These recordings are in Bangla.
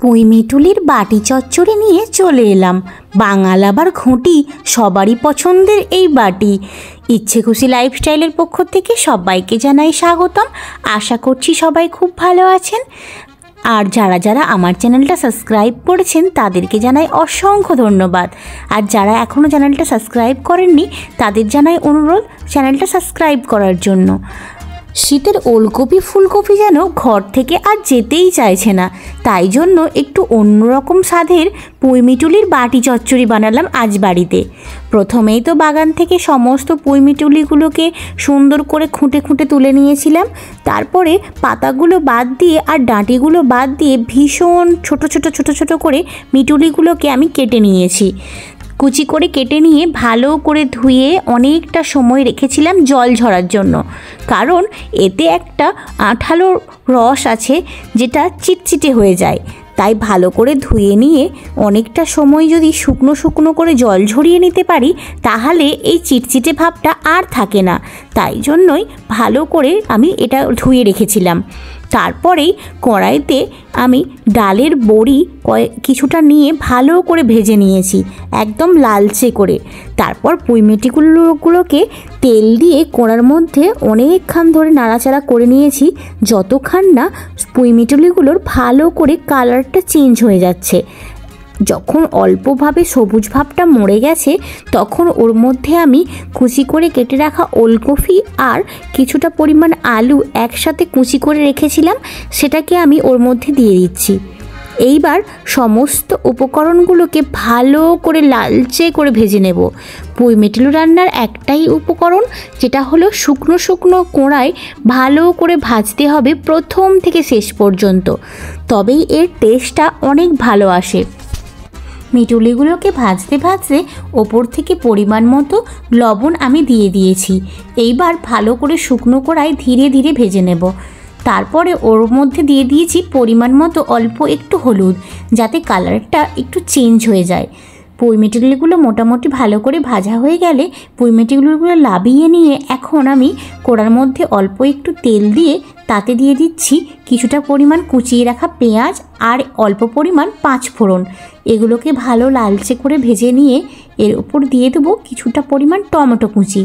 পুঁই মিটুলির বাটি চচ্চড়ি নিয়ে চলে এলাম। বাঙাল আবার ঘুঁটি, সবারই পছন্দের এই বাটি। ইচ্ছে খুশি লাইফস্টাইলের পক্ষ থেকে সবাইকে জানাই স্বাগতম। আশা করছি সবাই খুব ভালো আছেন। আর যারা যারা আমার চ্যানেলটা সাবস্ক্রাইব করেছেন তাদেরকে জানাই অসংখ্য ধন্যবাদ। আর যারা এখনও চ্যানেলটা সাবস্ক্রাইব করেননি তাদের জানাই অনুরোধ চ্যানেলটা সাবস্ক্রাইব করার জন্য। শীতের ওলকপি ফুলকপি যেন ঘর থেকে আর যেতেই চাইছে না, তাই জন্য একটু অন্যরকম স্বাদের পুঁই মিটুলির বাটি চচ্চড়ি বানালাম আজ বাড়িতে। প্রথমেই তো বাগান থেকে সমস্ত পুঁই মিটুলিগুলোকে সুন্দর করে খুঁটে খুঁটে তুলে নিয়েছিলাম। তারপরে পাতাগুলো বাদ দিয়ে আর ডাঁটিগুলো বাদ দিয়ে ভীষণ ছোট ছোট ছোট ছোট করে মিটুলিগুলোকে আমি কেটে নিয়েছি। কুচি করে কেটে নিয়ে ভালো করে ধুয়ে অনেকটা সময় রেখেছিলাম জল ঝরার জন্য, কারণ এতে একটা আঠালো রস আছে যেটা চিটচিটে হয়ে যায়। তাই ভালো করে ধুয়ে নিয়ে অনেকটা সময় যদি শুকনো শুকনো করে জল ঝরিয়ে নিতে পারি তাহলে এই চিটচিটে ভাবটা আর থাকে না। তাই জন্যই ভালো করে আমি এটা ধুয়ে রেখেছিলাম। তারপরেই কড়াইতে আমি ডালের বড়ি কিছুটা নিয়ে ভালো করে ভেজে নিয়েছি, একদম লালচে করে। তারপর পুঁই মিটুলিগুলোকে তেল দিয়ে কড়ার মধ্যে অনেকক্ষণ ধরে নাড়াচাড়া করে নিয়েছি, যতক্ষণ না পুঁই মিটুলিগুলোর ভালো করে কালারটা চেঞ্জ হয়ে যাচ্ছে। যখন অল্পভাবে সবুজ ভাবটা মরে গেছে তখন ওর মধ্যে আমি কুচি করে কেটে রাখা ওলকপি আর কিছুটা পরিমাণ আলু একসাথে কুচি করে রেখেছিলাম, সেটাকে আমি ওর মধ্যে দিয়ে দিচ্ছি। এইবার সমস্ত উপকরণগুলোকে ভালো করে লালচে করে ভেজে নেব। পুঁই মিটুলি রান্নার একটাই উপকরণ, যেটা হলো শুকনো শুকনো কোড়ায় ভালো করে ভাজতে হবে প্রথম থেকে শেষ পর্যন্ত, তবেই এর টেস্টটা অনেক ভালো আসে। মিটুলিগুলোকে ভাজতে ভাজতে ওপর থেকে পরিমাণ মতো লবণ আমি দিয়ে দিয়েছি। এইবার ভালো করে শুকনো কড়ায় ধীরে ধীরে ভেজে নেব। তারপরে ওর মধ্যে দিয়ে দিয়েছি পরিমাণ মতো অল্প একটু হলুদ, যাতে কালারটা একটু চেঞ্জ হয়ে যায়। পুঁই মিটুলিগুলো মোটামুটি ভালো করে ভাজা হয়ে গেলে পুঁই মিটুলিগুলো নামিয়ে নিয়ে এখন আমি কড়ার মধ্যে অল্প একটু তেল দিয়ে তাতে দিয়ে দিচ্ছি কিছুটা পরিমাণ কুচিয়ে রাখা পেঁয়াজ আর অল্প পরিমাণ পাঁচফোড়ন। এগুলোকে ভালো লালচে করে ভেজে নিয়ে এর উপর দিয়ে দেবো কিছুটা পরিমাণ টমেটো কুচি।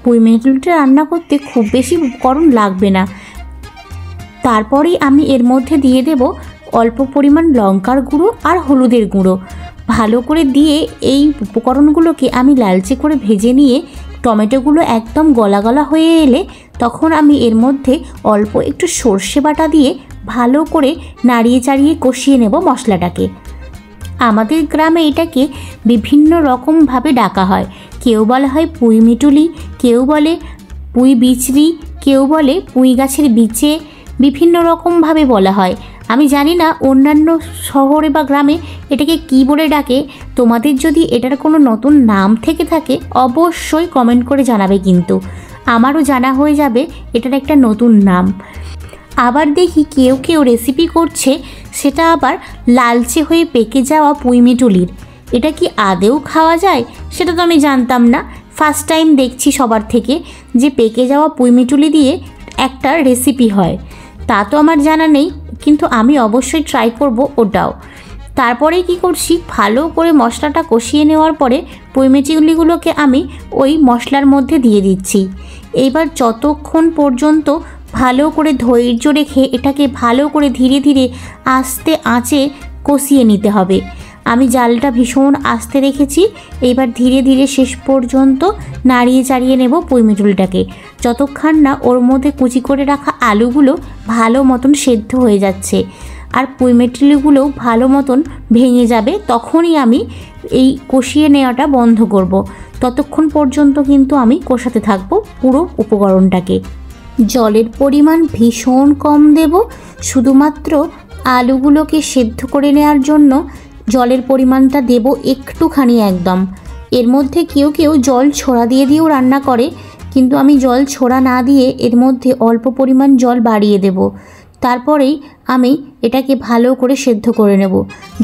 পুঁই মিটুলিটা রান্না করতে খুব বেশি উপকরণ লাগবে না। তারপরেই আমি এর মধ্যে দিয়ে দেব অল্প পরিমাণ লঙ্কার গুঁড়ো আর হলুদের গুঁড়ো। ভালো করে দিয়ে এই উপকরণগুলোকে আমি লালচে করে ভেজে নিয়ে টমেটোগুলো একদম গলা গলা হয়ে এলে তখন আমি এর মধ্যে অল্প একটু সর্ষে বাটা দিয়ে ভালো করে নাড়িয়ে চাড়িয়ে কষিয়ে নেব মশলাটাকে। আমাদের গ্রামে এটাকে বিভিন্ন রকমভাবে ডাকা হয়। কেউ বলা হয় পুঁই মিটুলি, কেউ বলে পুঁই বিচরি, কেউ বলে পুঁই গাছের বিচে, বিভিন্ন রকমভাবে বলা হয়। আমি জানি না অন্যান্য শহরে বা গ্রামে এটাকে কী বলে ডাকে। তোমাদের যদি এটার কোনো নতুন নাম থেকে থাকে অবশ্যই কমেন্ট করে জানাবে, কিন্তু আমারও জানা হয়ে যাবে এটার একটা নতুন নাম। আবার দেখি কেউ কেউ রেসিপি করছে সেটা আবার লালচে হয়ে পেকে যাওয়া পুঁই মিটুলির। এটা কি আদেও খাওয়া যায় সেটা তো আমি জানতাম না। ফার্স্ট টাইম দেখছি সবার থেকে যে পেকে যাওয়া পুঁই মিটুলি দিয়ে একটা রেসিপি হয়। তা তো আমার জানা নেই, কিন্তু আমি অবশ্যই ট্রাই করব ওটাও। তারপরে কি করছি, ভালো করে মশলাটা কষিয়ে নেওয়ার পরে পুঁই মিটুলিগুলোকে আমি ওই মশলার মধ্যে দিয়ে দিচ্ছি। এইবার যতক্ষণ পর্যন্ত ভালো করে ধৈর্য রেখে এটাকে ভালো করে ধীরে ধীরে আস্তে আঁচে কষিয়ে নিতে হবে। আমি জালটা ভীষণ আস্তে রেখেছি। এইবার ধীরে ধীরে শেষ পর্যন্ত নাড়িয়ে চাড়িয়ে নেব পুঁই মিটুলিটাকে, যতক্ষণ না ওর মধ্যে কুচি করে রাখা আলুগুলো ভালো মতন সেদ্ধ হয়ে যাচ্ছে আর পুঁই মিটুলিগুলোও ভালো মতন ভেঙে যাবে। তখনই আমি এই কষিয়ে নেওয়াটা বন্ধ করব। ততক্ষণ পর্যন্ত কিন্তু আমি কষাতে থাকবো পুরো উপকরণটাকে। জলের পরিমাণ ভীষণ কম দেব, শুধুমাত্র আলুগুলোকে সেদ্ধ করে নেওয়ার জন্য জলের পরিমাণটা দেব একটুখানি একদম। এর মধ্যে কেউ কেউ জল ছোড়া দিয়ে দিয়েও রান্না করে, কিন্তু আমি জল ছোড়া না দিয়ে এর মধ্যে অল্প পরিমাণ জল বাড়িয়ে দেব। তারপরেই আমি এটাকে ভালো করে সেদ্ধ করে নেব।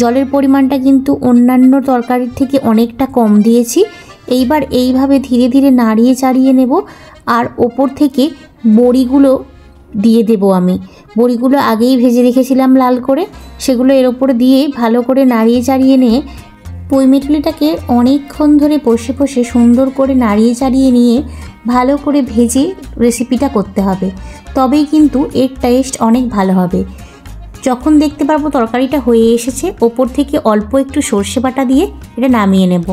জলের পরিমাণটা কিন্তু অন্যান্য তরকারির থেকে অনেকটা কম দিয়েছি। এইবার এইভাবে ধীরে ধীরে নাড়িয়ে চাড়িয়ে নেব আর ওপর থেকে বড়িগুলো দিয়ে দেব আমি। বড়িগুলো আগেই ভেজে রেখেছিলাম লাল করে, সেগুলো এর ওপরে দিয়ে ভালো করে নাড়িয়ে চাড়িয়ে নিয়ে পুঁই মিঠুলিটাকে অনেকক্ষণ ধরে বসে বসে সুন্দর করে নাড়িয়ে চাড়িয়ে নিয়ে ভালো করে ভেজে রেসিপিটা করতে হবে, তবেই কিন্তু এর টেস্ট অনেক ভালো হবে। যখন দেখতে পারবো তরকারিটা হয়ে এসেছে, ওপর থেকে অল্প একটু সর্ষে বাটা দিয়ে এটা নামিয়ে নেব।